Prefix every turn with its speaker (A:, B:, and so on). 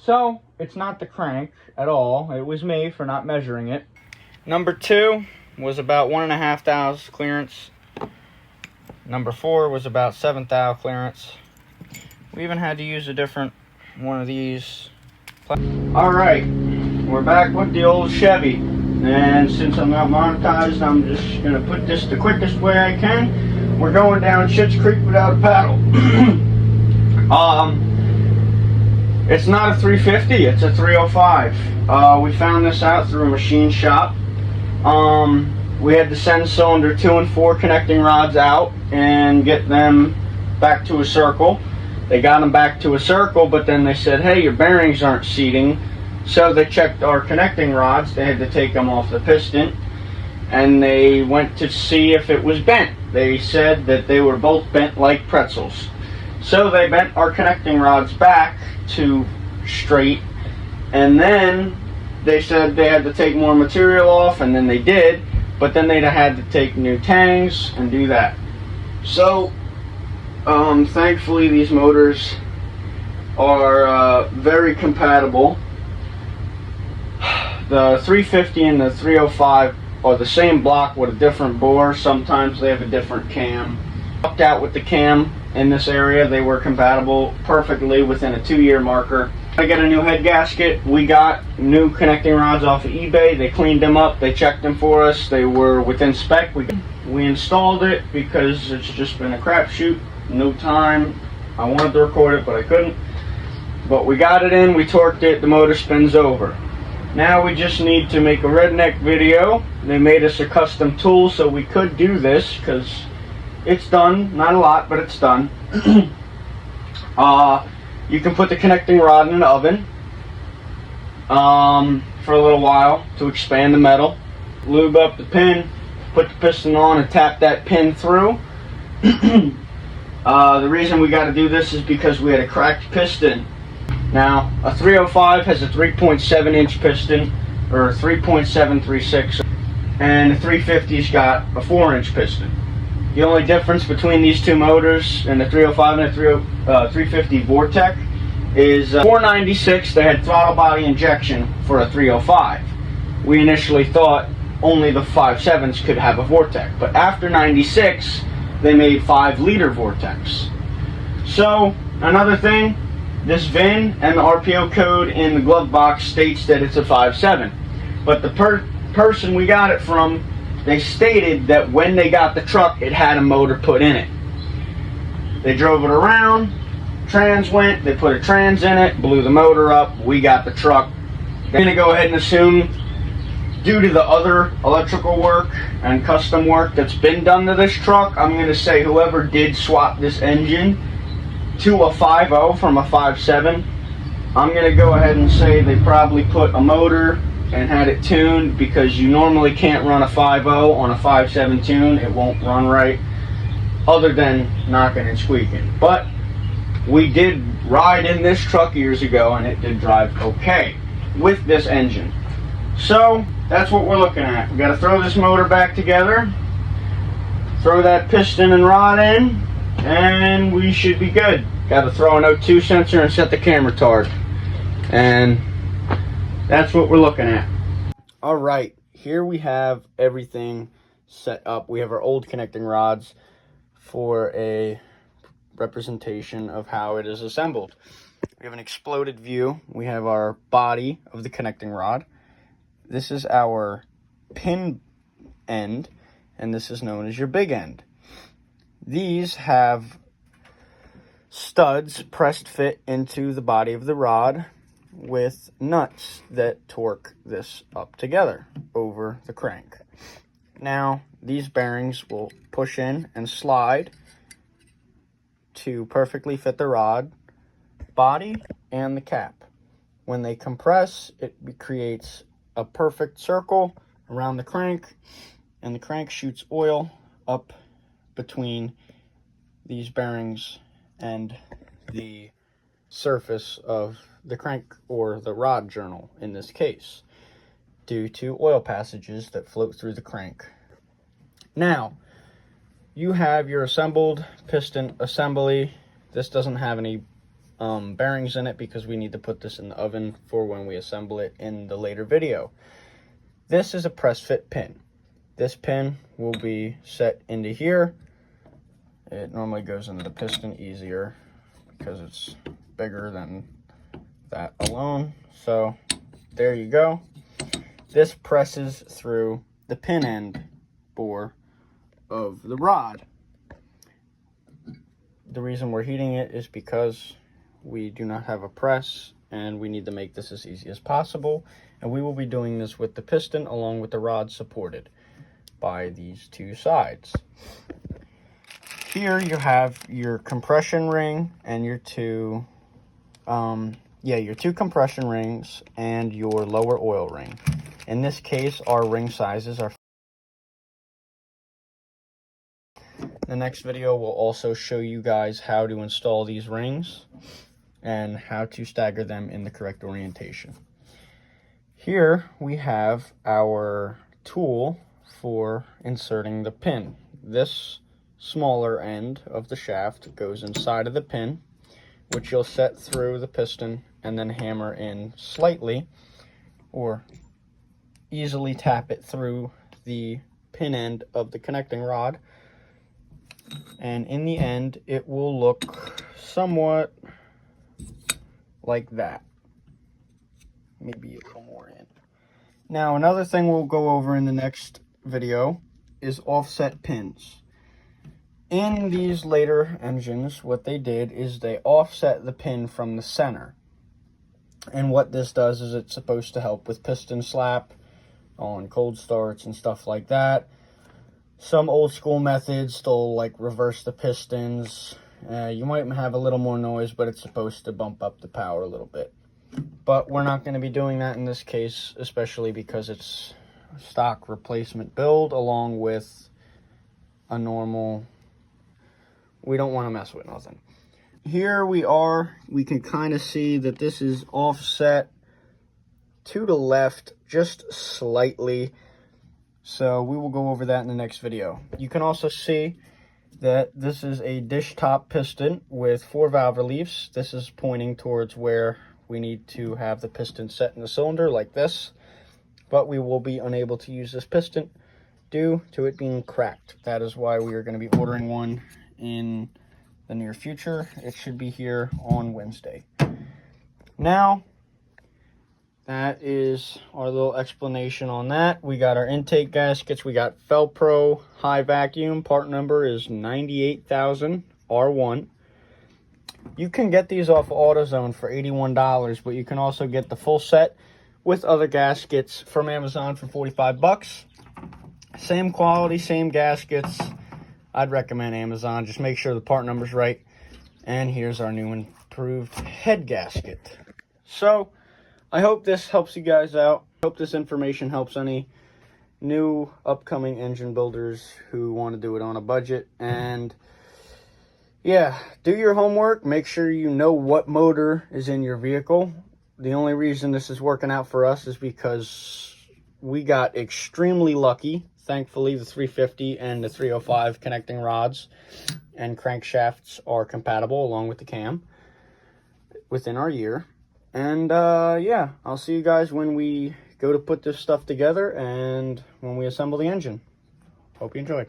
A: So it's not the crank at all. It was me for not measuring it. Number 2 was about 1.5 thou clearance. Number 4 was about 7 thou clearance. We even had to use a different one of these. Alright, we're back with the old Chevy. And since I'm not monetized, I'm just going to put this the quickest way I can. We're going down Schitt's Creek without a paddle. It's not a 350, it's a 305. We found this out through a machine shop. We had to send cylinder 2 and 4 connecting rods out and get them back to a circle. They got them back to a circle, but then they said, hey, your bearings aren't seating. So they checked our connecting rods. They had to take them off the piston, and they went to see if it was bent. They said that they were both bent like pretzels. So they bent our connecting rods back to straight, and then they said they had to take more material off, and then they did, but then they'd have had to take new tangs and do that. So thankfully these motors are very compatible. The 350 and the 305 are the same block with a different bore. Sometimes they have a different cam. Walked out with the cam in this area. They were compatible perfectly within a 2-year marker. I got a new head gasket. We got new connecting rods off of eBay. They cleaned them up. They checked them for us. They were within spec. We installed it because it's just been a crapshoot. No time. I wanted to record it, but I couldn't. But we got it in. We torqued it. The motor spins over. Now we just need to make a redneck video. They made us a custom tool so we could do this because it's done. Not a lot, but it's done. You can put the connecting rod in an oven for a little while to expand the metal. Lube up the pin, put the piston on, and tap that pin through. The reason we got to do this is because we had a cracked piston. Now, a 305 has a 3.7 inch piston, or 3.736, and the 350's got a 4 inch piston. The only difference between these two motors and the 305 and the 350 Vortec is 496. They had throttle body injection for a 305. We initially thought only the 5.7s could have a Vortec, but after 96 they made 5-liter Vortecs. So another thing, this VIN and the RPO code in the glove box states that it's a 5.7, but the person we got it from, they stated that when they got the truck, it had a motor put in it. They drove it around, trans went, they put a trans in it, blew the motor up, we got the truck. They're going to go ahead and assume, due to the other electrical work and custom work that's been done to this truck, I'm going to say whoever did swap this engine to a 5.0 from a 5.7, I'm going to go ahead and say they probably put a motor and had it tuned, because you normally can't run a 5.0 on a 5.7 tune. It won't run right, other than knocking and squeaking. But we did ride in this truck years ago, and it did drive okay with this engine. So that's what we're looking at. We got to throw this motor back together, throw that piston and rod in, and we should be good. Got to throw an O2 sensor and set the camera tard, and that's what we're looking at. All right, here we have everything set up. We have our old connecting rods for a representation of how it is assembled. We have an exploded view. We have our body of the connecting rod. This is our pin end, and this is known as your big end. These have studs pressed fit into the body of the rod with nuts that torque this up together over the crank. Now, these bearings will push in and slide to perfectly fit the rod body and the cap. When they compress, it creates a perfect circle around the crank, and the crank shoots oil up between these bearings and the surface of the crank, or the rod journal in this case, due to oil passages that float through the crank. Now, you have your assembled piston assembly. This doesn't have any bearings in it because we need to put this in the oven for when we assemble it in the later video. This is a press fit pin. This pin will be set into here. It normally goes into the piston easier because it's bigger than that alone. So there you go. This presses through the pin end bore of the rod. The reason we're heating it is because we do not have a press and we need to make this as easy as possible. And we will be doing this with the piston along with the rod supported by these two sides. Here you have your compression ring and your two compression rings and your lower oil ring. In this case, our ring sizes are. The next video will also show you guys how to install these rings and how to stagger them in the correct orientation. Here we have our tool for inserting the pin. This smaller end of the shaft goes inside of the pin, which you'll set through the piston and then hammer in slightly or easily tap it through the pin end of the connecting rod. And in the end, it will look somewhat like that. Maybe a little more in. Now, another thing we'll go over in the next video is offset pins. In these later engines, what they did is they offset the pin from the center. And what this does is it's supposed to help with piston slap on cold starts and stuff like that. Some old school methods still like reverse the pistons. You might have a little more noise, but it's supposed to bump up the power a little bit. But we're not going to be doing that in this case, especially because it's stock replacement build along with a normal. We don't want to mess with nothing. Here we are. We can kind of see that this is offset to the left just slightly. So we will go over that in the next video. You can also see that this is a dish top piston with 4 valve reliefs. This is pointing towards where we need to have the piston set in the cylinder like this. But we will be unable to use this piston due to it being cracked. That is why we are going to be ordering one in the near future. It should be here on Wednesday. Now, that is our little explanation on that. We got our intake gaskets. We got Felpro high vacuum. Part number is 98,000 R1. You can get these off of AutoZone for $81, but you can also get the full set with other gaskets from Amazon for 45 bucks. Same quality, same gaskets. I'd recommend Amazon. Just make sure the part number's right. And here's our new improved head gasket. So, I hope this helps you guys out. I hope this information helps any new upcoming engine builders who want to do it on a budget. And yeah, do your homework. Make sure you know what motor is in your vehicle. The only reason this is working out for us is because we got extremely lucky. Thankfully, the 350 and the 305 connecting rods and crankshafts are compatible along with the cam within our year. And yeah, I'll see you guys when we go to put this stuff together and when we assemble the engine. Hope you enjoyed.